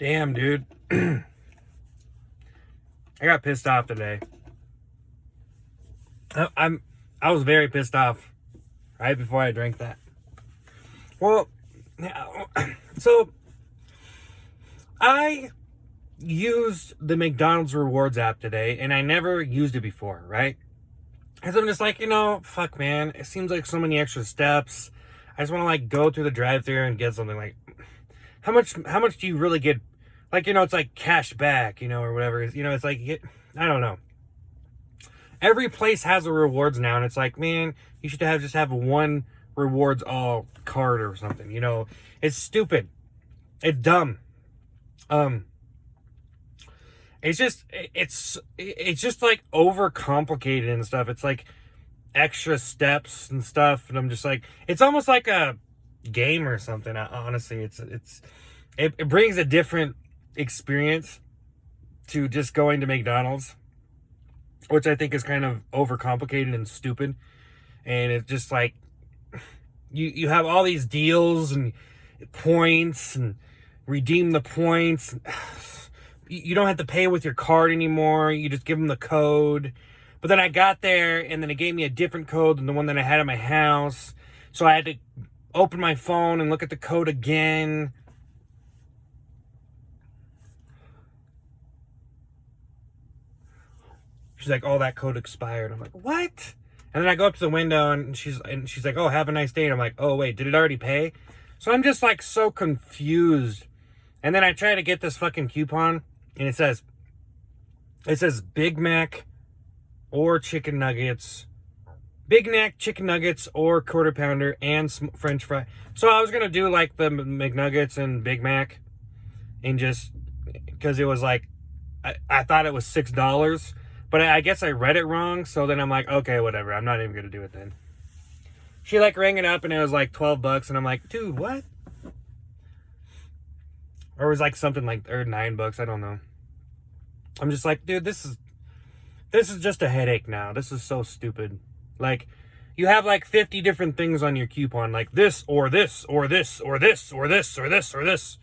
Damn, dude. I got pissed off today. I was very pissed off right before I drank that. Well, so I used the McDonald's rewards app today, and I never used it before, right? Because I'm just like, fuck, man. It seems like so many extra steps. I just want to go through the drive-thru and get something. How much do you really get? It's like cash back, or whatever. It's like, I don't know. Every place has a rewards now, and it's like, man, you should just have one rewards all card or something. It's stupid. It's dumb. It's just like overcomplicated and stuff. It's like extra steps and stuff, and I'm just like, it's almost like a game or something. Honestly, it brings a different experience to just going to McDonald's, which I think is kind of overcomplicated and stupid. And it's just like you have all these deals and points and redeem the points. You don't have to pay with your card anymore. You just give them the code. But then I got there, and then it gave me a different code than the one that I had at my house. So I had to open my phone and look at the code again. She's like, oh, that code expired. I'm like, what? And then I go up to the window, and she's like, oh, have a nice day. And I'm like, oh, wait, did it already pay? So I'm just like so confused. And then I try to get this fucking coupon, and it says Big Mac or chicken nuggets, Big Mac, chicken nuggets, or quarter pounder and French fry. So I was gonna do like the McNuggets and Big Mac, and just because it was like I thought it was $6, but I guess I read it wrong. So then I'm like, okay, whatever. I'm not even gonna do it then. She rang it up, and it was like $12, and I'm like, dude, what? Or it was like something like, or $9. I don't know. I'm just like, dude, this is just a headache now. This is so stupid. You have 50 different things on your coupon, like this or this or this or this or this or this or this.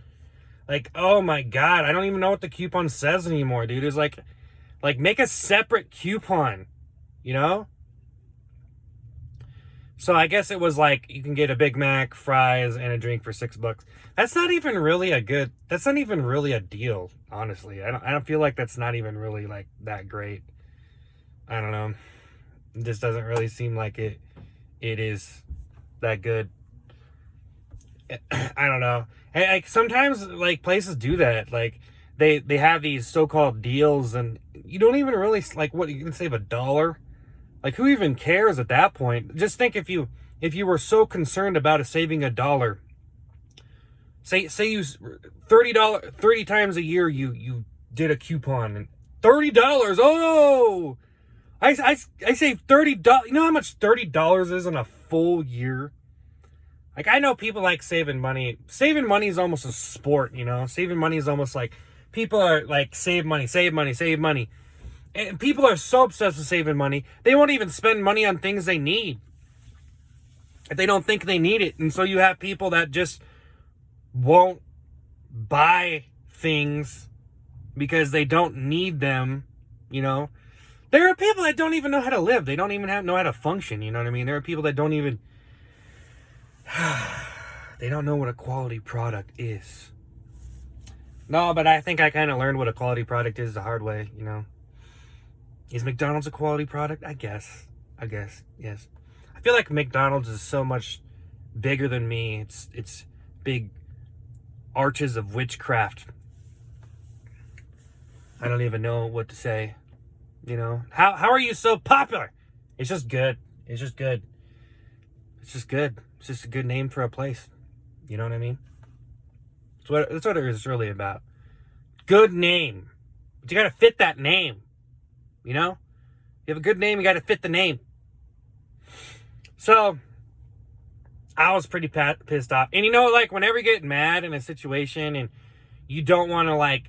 Oh my God, I don't even know what the coupon says anymore, dude. It's like make a separate coupon, So I guess it was you can get a Big Mac, fries, and a drink for $6. That's not even really a deal, honestly. I don't feel like that's not even really that great. I don't know. It just doesn't really seem like it is that good. I don't know. Sometimes places do that. They have these so-called deals, and you don't even really what, you can save $1. Who even cares at that point? Just think if you were so concerned about saving $1, say you $30 times a year you did a coupon, and $30. Oh, I saved $30. You know how much $30 is in a full year? I know people like saving money. Saving money is almost a sport, Saving money is almost people are save money, save money, save money. And people are so obsessed with saving money, they won't even spend money on things they need if they don't think they need it. And so you have people that just won't buy things because they don't need them, There are people that don't even know how to live. They don't even know how to function, you know what I mean? There are people that don't even... they don't know what a quality product is. No, but I think I kind of learned what a quality product is the hard way, Is McDonald's a quality product? I guess, yes. I feel like McDonald's is so much bigger than me. It's big arches of witchcraft. I don't even know what to say. How are you so popular? It's just good. It's just good. It's just a good name for a place. You know what I mean? That's what it is really about. Good name. But you gotta fit that name. You have a good name, you got to fit the name. So, I was pretty pissed off. And whenever you get mad in a situation and you don't want to,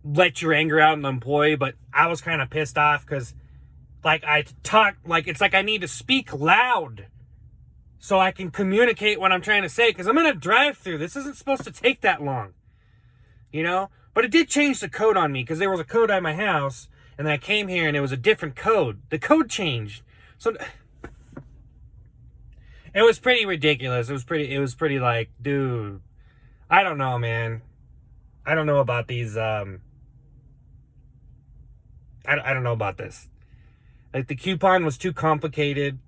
let your anger out on the employee, but I was kind of pissed off because, I talk, it's I need to speak loud so I can communicate what I'm trying to say, because I'm in a drive-thru. This isn't supposed to take that long. you know? But it did change the code on me because there was a code at my house, and then I came here and it was a different code. The code changed. So it was pretty ridiculous. It was pretty like, dude, I don't know, man. I don't know about these, I don't know about this. Like, the coupon was too complicated.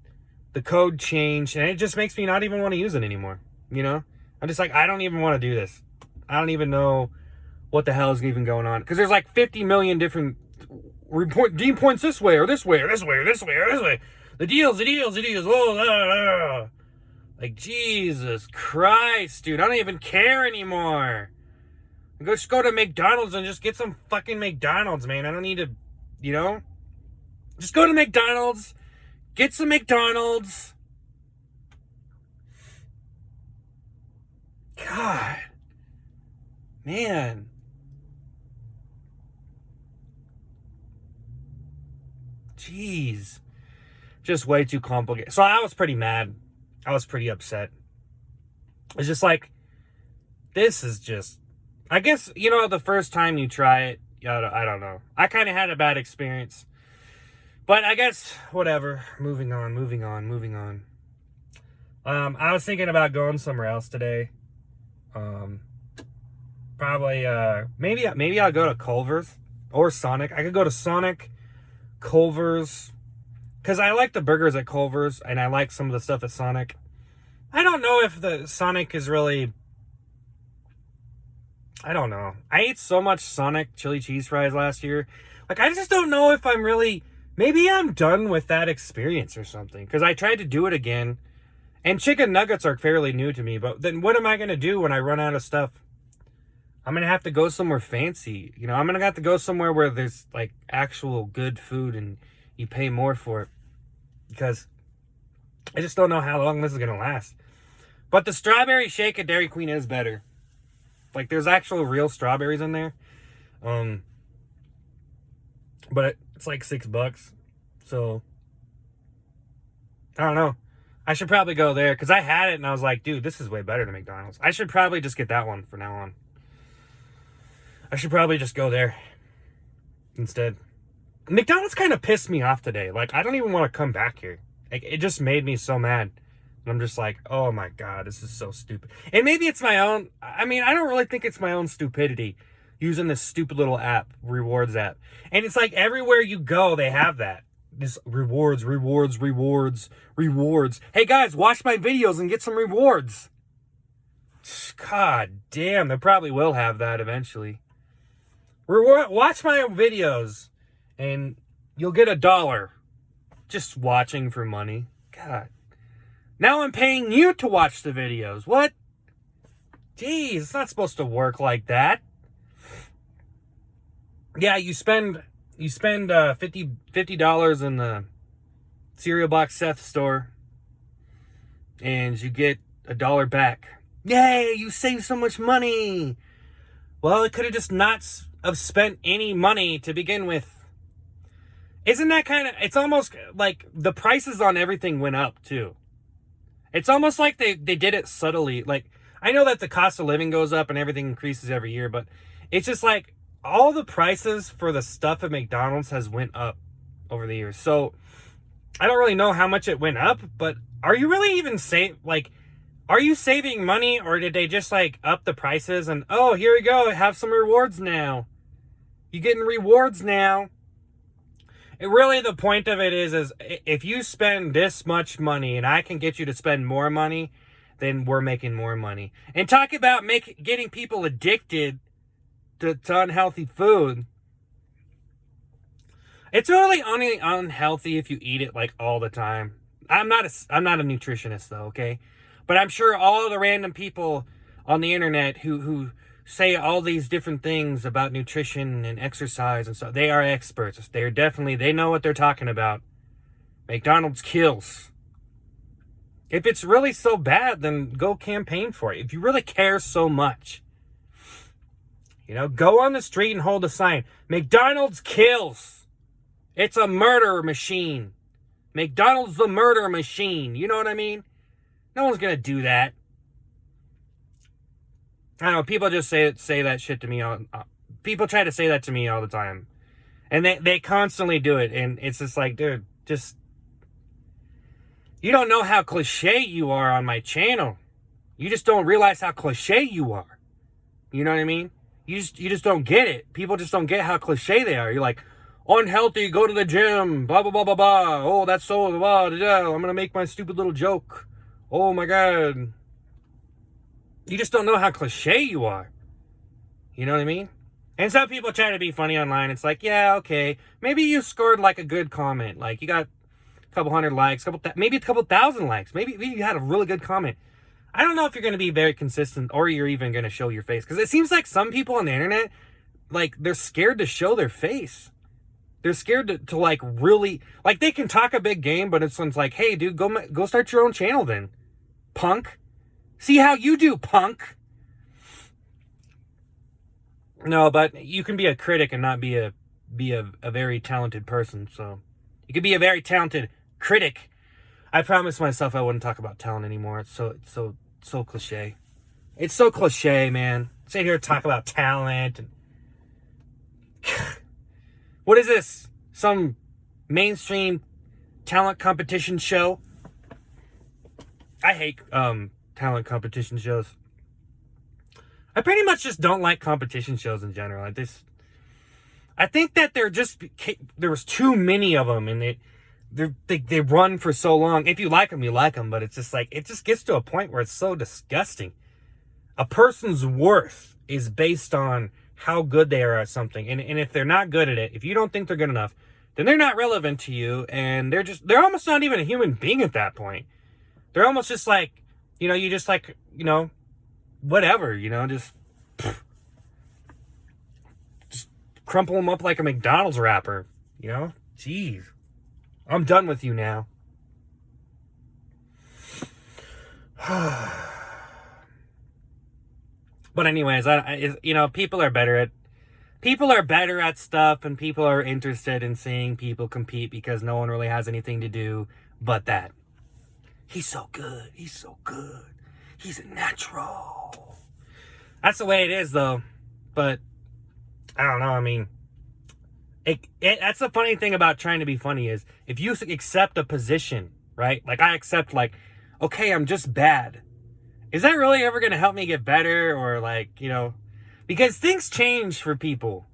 The code changed, and it just makes me not even want to use it anymore, you know? I'm just like, I don't even want to do this. I don't even know what the hell is even going on. Because there's like 50 million different redeem points this way, or this way, or this way, or this way, or this way. The deals. Oh, blah, blah, blah. Like, Jesus Christ, dude. I don't even care anymore. Just go to McDonald's and just get some fucking McDonald's, man. I don't need to, you know? Just go to McDonald's. Get some McDonald's. God. Man. Jeez. Just way too complicated. So I was pretty mad. I was pretty upset. It's just like, this is just, I guess, you know, the first time you try it, I don't know. I kind of had a bad experience. But I guess, whatever. Moving on. I was thinking about going somewhere else today. Probably, maybe I'll go to Culver's or Sonic. I could go to Sonic, Culver's, because I like the burgers at Culver's, and I like some of the stuff at Sonic. I don't know if the Sonic is really, I don't know. I ate so much Sonic chili cheese fries last year. Like, I just don't know if I'm really, maybe I'm done with that experience or something. Because I tried to do it again. And chicken nuggets are fairly new to me. But then what am I going to do when I run out of stuff? I'm going to have to go somewhere fancy. You know, I'm going to have to go somewhere where there's, like, actual good food and you pay more for it. Because I just don't know how long this is going to last. But the strawberry shake at Dairy Queen is better. Like, there's actual real strawberries in there. But it's like $6. So, I don't know. I should probably go there. Because I had it and I was like, dude, this is way better than McDonald's. I should probably just get that one from now on. I should probably just go there instead. McDonald's kind of pissed me off today. Like, I don't even want to come back here. Like, it just made me so mad. And I'm just like, oh my God, this is so stupid. And maybe it's my own, I mean, I don't really think it's my own stupidity using this stupid little app, rewards app. And it's like everywhere you go, they have that. This rewards. Hey guys, watch my videos and get some rewards. God damn, they probably will have that eventually. Watch my videos and you'll get $1 just watching for money. God. Now I'm paying you to watch the videos. What? Jeez, it's not supposed to work like that. Yeah, you spend $50 in the cerealboxseth store, and you get $1 back. Yay! You save so much money. Well, it could have just not have spent any money to begin with. Isn't that kind of? It's almost like the prices on everything went up too. It's almost like they did it subtly. Like, I know that the cost of living goes up and everything increases every year, but it's just like all the prices for the stuff at McDonald's has went up over the years. So I don't really know how much it went up, but are you really even are you saving money, or did they just like up the prices and, oh, here we go, have some rewards now. You're getting rewards now. Really, the point of it is if you spend this much money and I can get you to spend more money, then we're making more money. And talk about getting people addicted to unhealthy food. It's really only unhealthy if you eat it like all the time. I'm not a nutritionist though, okay? But I'm sure all the random people on the internet who say all these different things about nutrition and exercise and stuff, they are experts. They know what they're talking about. McDonald's kills. If it's really so bad, then go campaign for it. If you really care so much, you know, go on the street and hold a sign. McDonald's kills. It's a murder machine. McDonald's the murder machine. You know what I mean? No one's going to do that. I don't know, people just say that shit to me people try to say that to me all the time. And they constantly do it, and it's just like, dude, just, you don't know how cliche you are on my channel. You just don't realize how cliche you are. You know what I mean? You just don't get it. People just don't get how cliche they are. You're like, unhealthy, go to the gym, blah, blah, blah, blah, blah. Oh, that's so, blah, blah, blah. I'm going to make my stupid little joke. Oh, my God. You just don't know how cliche you are. You know what I mean? And some people try to be funny online. It's like, yeah, okay. Maybe you scored like a good comment. Like you got a couple hundred likes, maybe a couple thousand likes. Maybe you had a really good comment. I don't know if you're going to be very consistent or you're even going to show your face. Because it seems like some people on the internet, like, they're scared to show their face. They're scared to like, really, like, they can talk a big game, but it's like, hey, dude, go start your own channel then, punk. See how you do, punk. No, but you can be a critic and not be a very talented person. So you could be a very talented critic. I promised myself I wouldn't talk about talent anymore. It's so cliche. It's so cliche, man. Sit here and talk about talent. And what is this? Some mainstream talent competition show? I hate talent competition shows. I pretty much just don't like competition shows in general. I think that there was too many of them, and they run for so long. If you like them, you like them, but it's just like, it just gets to a point where it's so disgusting. A person's worth is based on how good they are at something, and if they're not good at it, if you don't think they're good enough, then they're not relevant to you, and they're almost not even a human being at that point. They're almost just like, you just like, whatever, just crumple them up like a McDonald's wrapper, Jeez. I'm done with you now. But anyways, people are better at stuff, and people are interested in seeing people compete because no one really has anything to do but that. He's so good. He's a natural. That's the way it is, though. But I don't know. I mean, that's the funny thing about trying to be funny is if you accept a position, right? Like I accept, like, okay, I'm just bad. Is that really ever going to help me get better? Or like, because things change for people,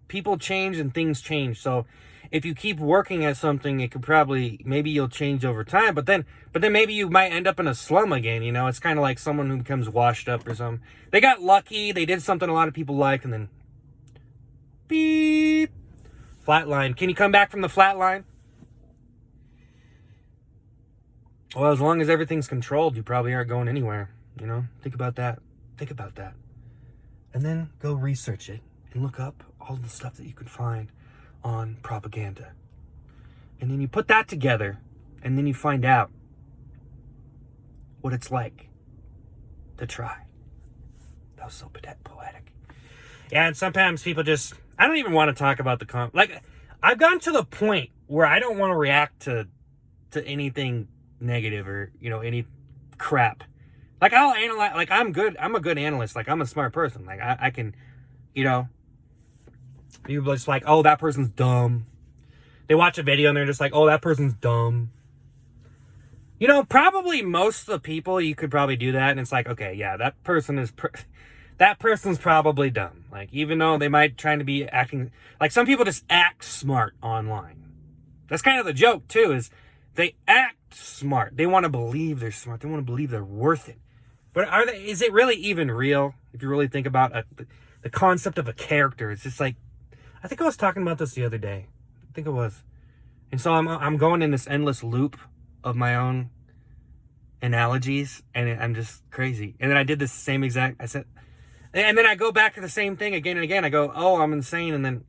people change and things change. So if you keep working at something, it could maybe you'll change over time, but then maybe you might end up in a slum again. It's kind of like someone who becomes washed up or something. They got lucky. They did something a lot of people like, and then beep, flatline. Can you come back from the flatline? Well, as long as everything's controlled, you probably aren't going anywhere. Think about that. And then go research it and look up all the stuff that you can find on propaganda. And then you put that together, and then you find out what it's like to try. That was so poetic. Yeah, and sometimes people I don't even want to talk about I've gotten to the point where I don't want to react to anything negative or, any crap. Like, I'll analyze, like, I'm a good analyst. Like, I'm a smart person. Like, I can, people just like, oh, that person's dumb. They watch a video and they're just like, oh, that person's dumb. Probably most of the people, you could probably do that. And it's like, okay, yeah, that person's probably dumb. Like, even though they might try to be acting, like, some people just act smart online. That's kind of the joke, too, is they act smart. They want to believe they're smart. They want to believe they're worth it. But is it really even real? If you really think about the concept of a character, it's just like, I think I was talking about this the other day. I think it was. And so I'm going in this endless loop of my own analogies, and I'm just crazy. And then I did this same exact, and then I go back to the same thing again and again. I go, oh, I'm insane. And then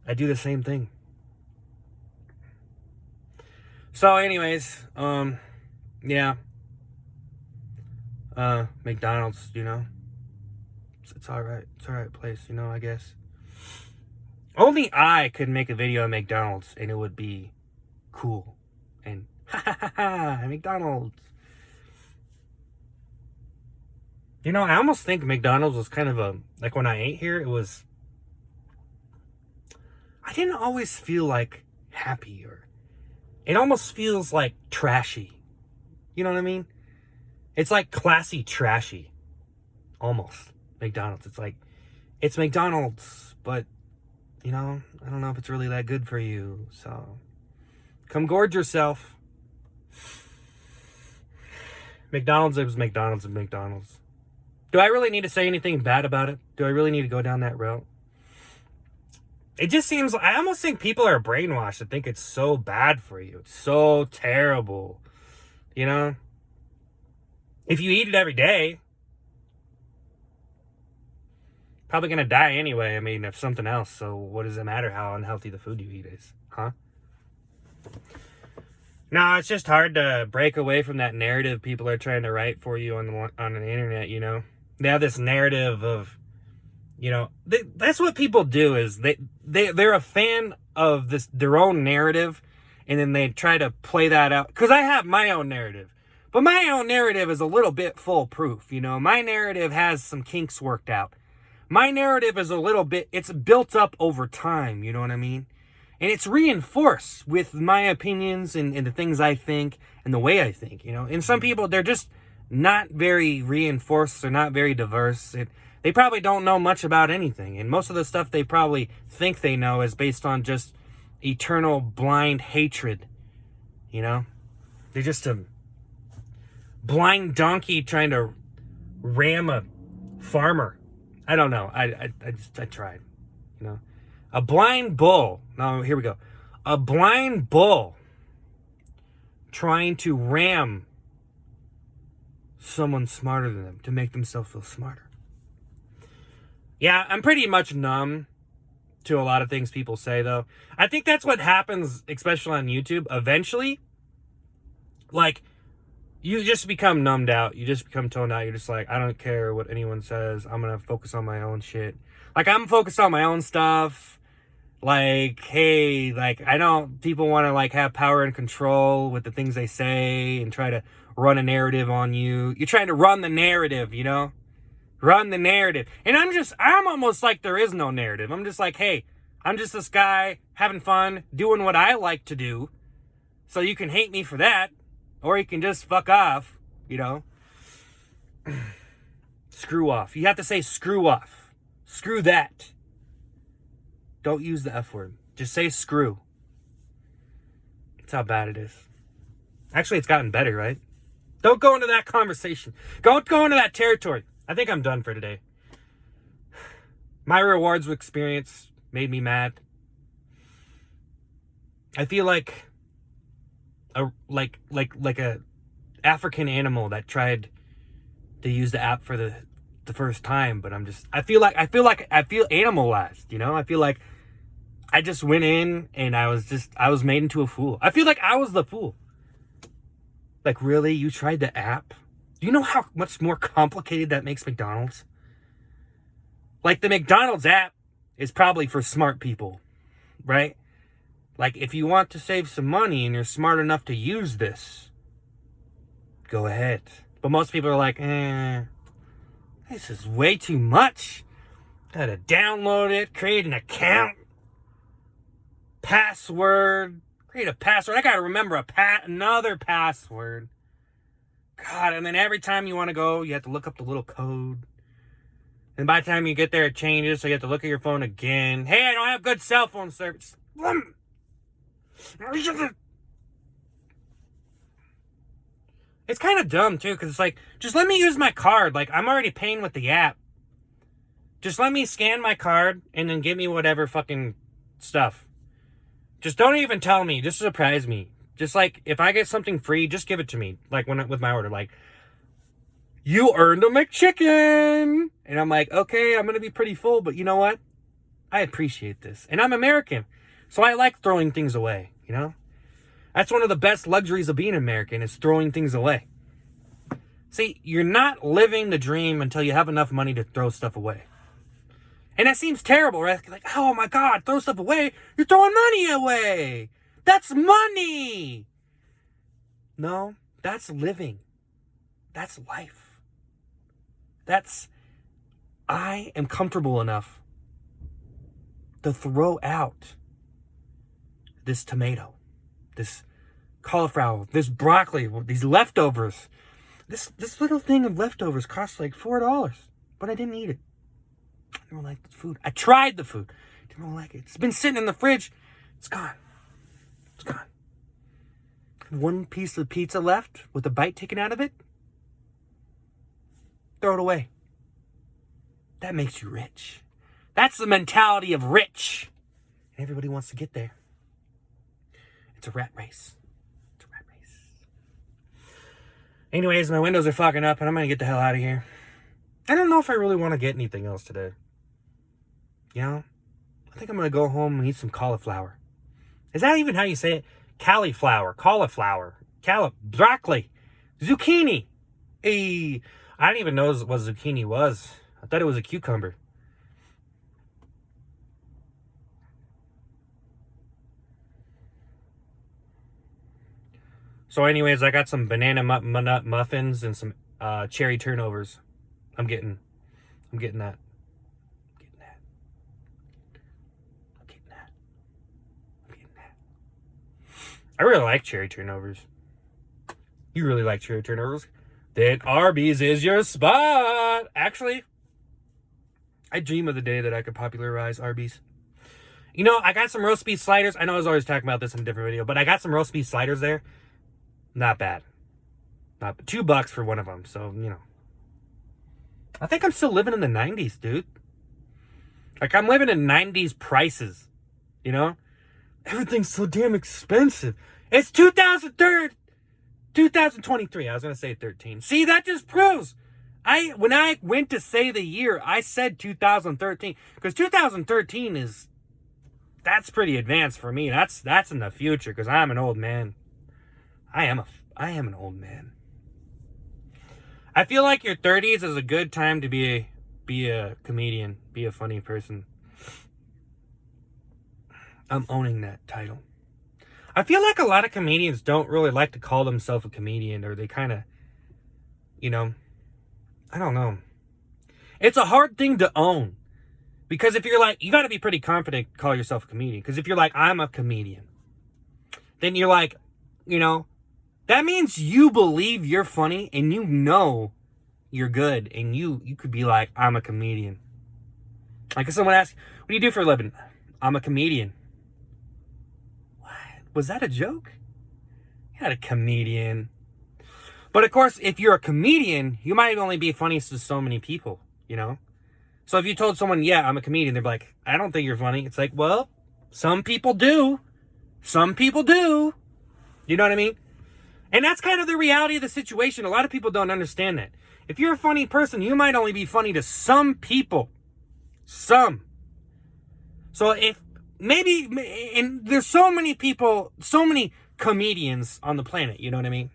I do the same thing. So anyways, yeah. McDonald's, it's all right. It's all right place, I guess. Only I could make a video at McDonald's and it would be cool. And McDonald's. You know, I almost think McDonald's was kind of like when I ate here, I didn't always feel like happy, or it almost feels like trashy. You know what I mean? It's like classy trashy, almost. McDonald's. It's McDonald's, but, I don't know if it's really that good for you. So, come gorge yourself. McDonald's is McDonald's and McDonald's. Do I really need to say anything bad about it? Do I really need to go down that route? It just seems, I almost think people are brainwashed to think it's so bad for you. It's so terrible. You know? If you eat it every day, probably gonna die anyway. I mean, if something else. So what does it matter how unhealthy the food you eat is? Huh? No, it's just hard to break away from that narrative people are trying to write for you on the internet, you know? They have this narrative of, that's what people do, is they're a fan of their own narrative, and then they try to play that out. Because I have my own narrative. But my own narrative is a little bit foolproof, My narrative has some kinks worked out. My narrative is it's built up over time, you know what I mean? And it's reinforced with my opinions and the things I think and the way I think, And some people, they're just not very reinforced. They're not very diverse. They probably don't know much about anything. And most of the stuff they probably think they know is based on just eternal blind hatred, They're just a blind donkey trying to ram a farmer. I don't know. I tried, A blind bull. No, here we go. A blind bull trying to ram someone smarter than them to make themselves feel smarter. Yeah, I'm pretty much numb to a lot of things people say, though. I think that's what happens, especially on YouTube. Eventually, you just become numbed out. You just become toned out. You're just like, I don't care what anyone says. I'm going to focus on my own shit. I'm focused on my own stuff. Hey, I don't, people want to have power and control with the things they say and try to run a narrative on you. You're trying to run the narrative, Run the narrative. And I'm almost like there is no narrative. I'm just like, hey, I'm just this guy having fun, doing what I like to do. So you can hate me for that. Or you can just fuck off, Screw off. You have to say screw off. Screw that. Don't use the F word. Just say screw. That's how bad it is. Actually, it's gotten better, right? Don't go into that conversation. Don't go into that territory. I think I'm done for today. My rewards experience made me mad. I feel like a African animal that tried to use the app for the first time, but I feel animalized, I feel like I just went in and I was made into a fool. I feel like I was the fool. Really? You tried the app? Do you know how much more complicated that makes McDonald's? The McDonald's app is probably for smart people, right? If you want to save some money and you're smart enough to use this, go ahead. But most people are like, this is way too much. Gotta download it, create an account, password, create a password. I gotta remember another password. God, and then every time you want to go, you have to look up the little code. And by the time you get there, it changes, so you have to look at your phone again. Hey, I don't have good cell phone service. It's kind of dumb, too, because it's just let me use my card. I'm already paying with the app. Just let me scan my card and then give me whatever fucking stuff. Just don't even tell me. Just surprise me. Just if I get something free, just give it to me. With my order, you earned a McChicken. And I'm like, okay, I'm going to be pretty full, but you know what? I appreciate this. And I'm American, so I like throwing things away, That's one of the best luxuries of being American, is throwing things away. See, you're not living the dream until you have enough money to throw stuff away. And that seems terrible, right? Oh my God, throw stuff away. You're throwing money away. That's money. No, that's living. That's life. I am comfortable enough to throw out this tomato, this cauliflower, this broccoli, these leftovers. This little thing of leftovers cost like $4, but I didn't eat it. I don't like the food. I tried the food. I don't like it. It's been sitting in the fridge. It's gone. It's gone. One piece of pizza left with a bite taken out of it. Throw it away. That makes you rich. That's the mentality of rich. And everybody wants to get there. It's a rat race. It's a rat race. Anyways, my windows are fucking up and I'm going to get the hell out of here. I don't know if I really want to get anything else today. You know? I think I'm going to go home and eat some cauliflower. Is that even how you say it? Cauliflower. Broccoli. Zucchini. I didn't even know what zucchini was. I thought it was a cucumber. So anyways, I got some banana nut muffins and some cherry turnovers. I'm getting that. I really like cherry turnovers. You really like cherry turnovers? Then Arby's is your spot. Actually, I dream of the day that I could popularize Arby's. You know, I got some roast beef sliders. I know I was always talking about this in a different video, but I got some roast beef sliders there. Not bad. Not $2 for one of them. So, you know. I think I'm still living in the 90s, dude. Like, I'm living in 90s prices. You know? Everything's so damn expensive. It's 2023. I was going to say 13. See, that just proves. When I went to say the year, I said 2013. Because 2013 that's pretty advanced for me. That's in the future because I'm an old man. I am an old man. I feel like your 30s is a good time to be a comedian, be a funny person. I'm owning that title. I feel like a lot of comedians don't really like to call themselves a comedian, or they kind of, you know, I don't know. It's a hard thing to own. Because if you're like, you got to be pretty confident to call yourself a comedian. Because if you're like, I'm a comedian, then you're like, you know, that means you believe you're funny and you know you're good. And you could be like, I'm a comedian. Like if someone asks, what do you do for a living? I'm a comedian. What? Was that a joke? You're not a comedian. But of course, if you're a comedian, you might only be funny to so many people, you know? So if you told someone, yeah, I'm a comedian, they'd be like, I don't think you're funny. It's like, well, some people do. Some people do. You know what I mean? And that's kind of the reality of the situation. A lot of people don't understand that. If you're a funny person, you might only be funny to some people. Some. So if maybe, and there's so many people, so many comedians on the planet, you know what I mean?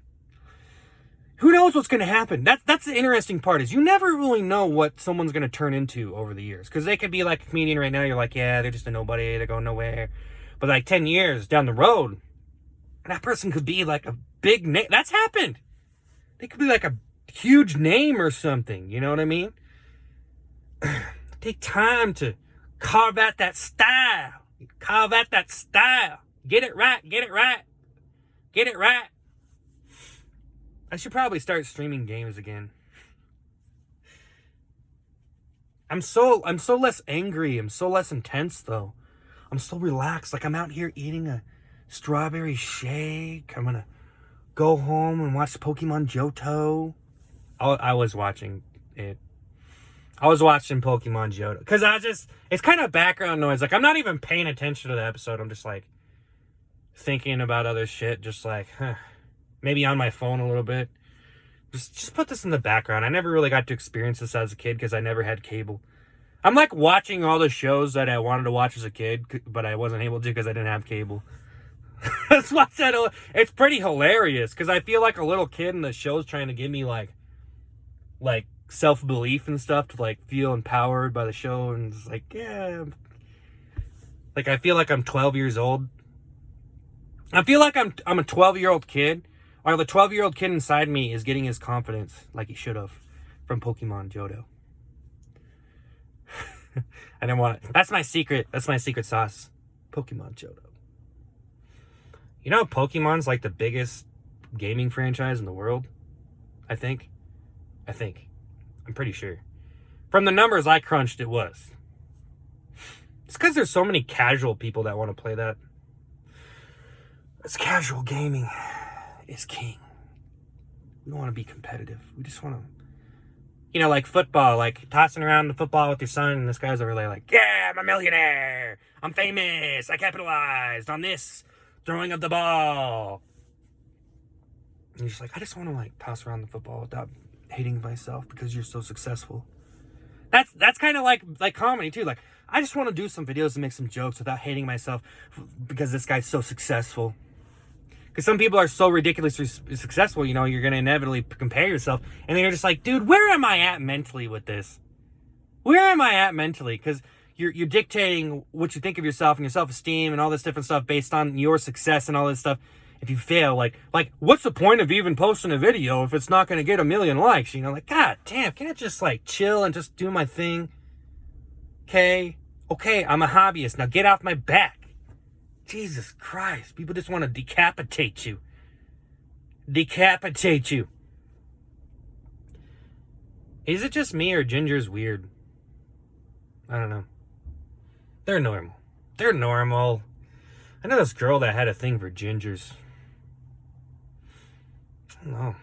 Who knows what's going to happen? That's the interesting part, is you never really know what someone's going to turn into over the years. Because they could be like a comedian right now, you're like, yeah, they're just a nobody, they're going nowhere. But like 10 years down the road, that person could be like a big name. That's happened. They could be like a huge name or something. You know what I mean? Take time to carve out that style. Carve out that style. Get it right. Get it right. Get it right. I should probably start streaming games again. I'm so less angry. I'm so less intense though. I'm so relaxed. Like I'm out here eating a strawberry shake. I'm gonna go home and watch Pokemon Johto. I was watching it. I was watching Pokemon Johto. Because it's kind of background noise. Like, I'm not even paying attention to the episode. I'm just, like, thinking about other shit. Just, like, maybe on my phone a little bit. Just put this in the background. I never really got to experience this as a kid because I never had cable. I'm, like, watching all the shows that I wanted to watch as a kid, but I wasn't able to because I didn't have cable. That's why I said it's pretty hilarious because I feel like a little kid and the show's trying to give me, like self-belief and stuff to like feel empowered by the show, and it's like, yeah, like I feel like I'm 12 years old. I feel like I'm a 12-year-old kid, or the 12-year-old kid inside me is getting his confidence like he should have. from Pokemon Johto. I didn't want it. That's my secret sauce. Pokemon Johto. You know, Pokemon's like the biggest gaming franchise in the world. I think. I'm pretty sure. From the numbers I crunched, it was. It's because there's so many casual people that want to play that. It's casual gaming is king. We don't want to be competitive. We just want to, you know, like football, like tossing around the football with your son, and this guy's over there like, yeah, I'm a millionaire. I'm famous. I capitalized on this throwing of the ball. And you're just like, I just want to like toss around the football without hating myself because you're so successful. That's kind of like comedy too. Like, I just want to do some videos and make some jokes without hating myself because this guy's so successful. Because some people are so ridiculously successful, you know, you're going to inevitably compare yourself. And then you're just like, dude, where am I at mentally with this? Where am I at mentally? Because you're dictating what you think of yourself and your self-esteem and all this different stuff based on your success and all this stuff. If you fail, like what's the point of even posting a video if it's not going to get 1 million likes? You know, like, God damn, can't I just like chill and just do my thing? Okay, I'm a hobbyist. Now get off my back. Jesus Christ, people just want to decapitate you. Decapitate you. Is it just me or Ginger's weird? I don't know. They're normal. I know this girl that had a thing for Gingers. I don't know.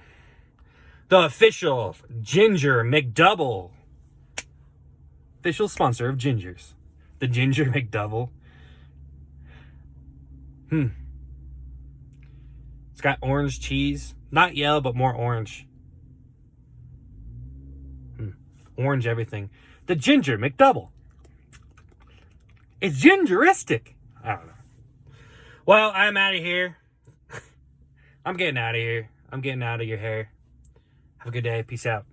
The official Ginger McDouble. Official sponsor of Gingers. The Ginger McDouble. It's got orange cheese. Not yellow, but more orange. Orange everything. The Ginger McDouble. It's gingeristic. I don't know. Well, I'm out of here. I'm getting out of here. I'm getting out of your hair. Have a good day. Peace out.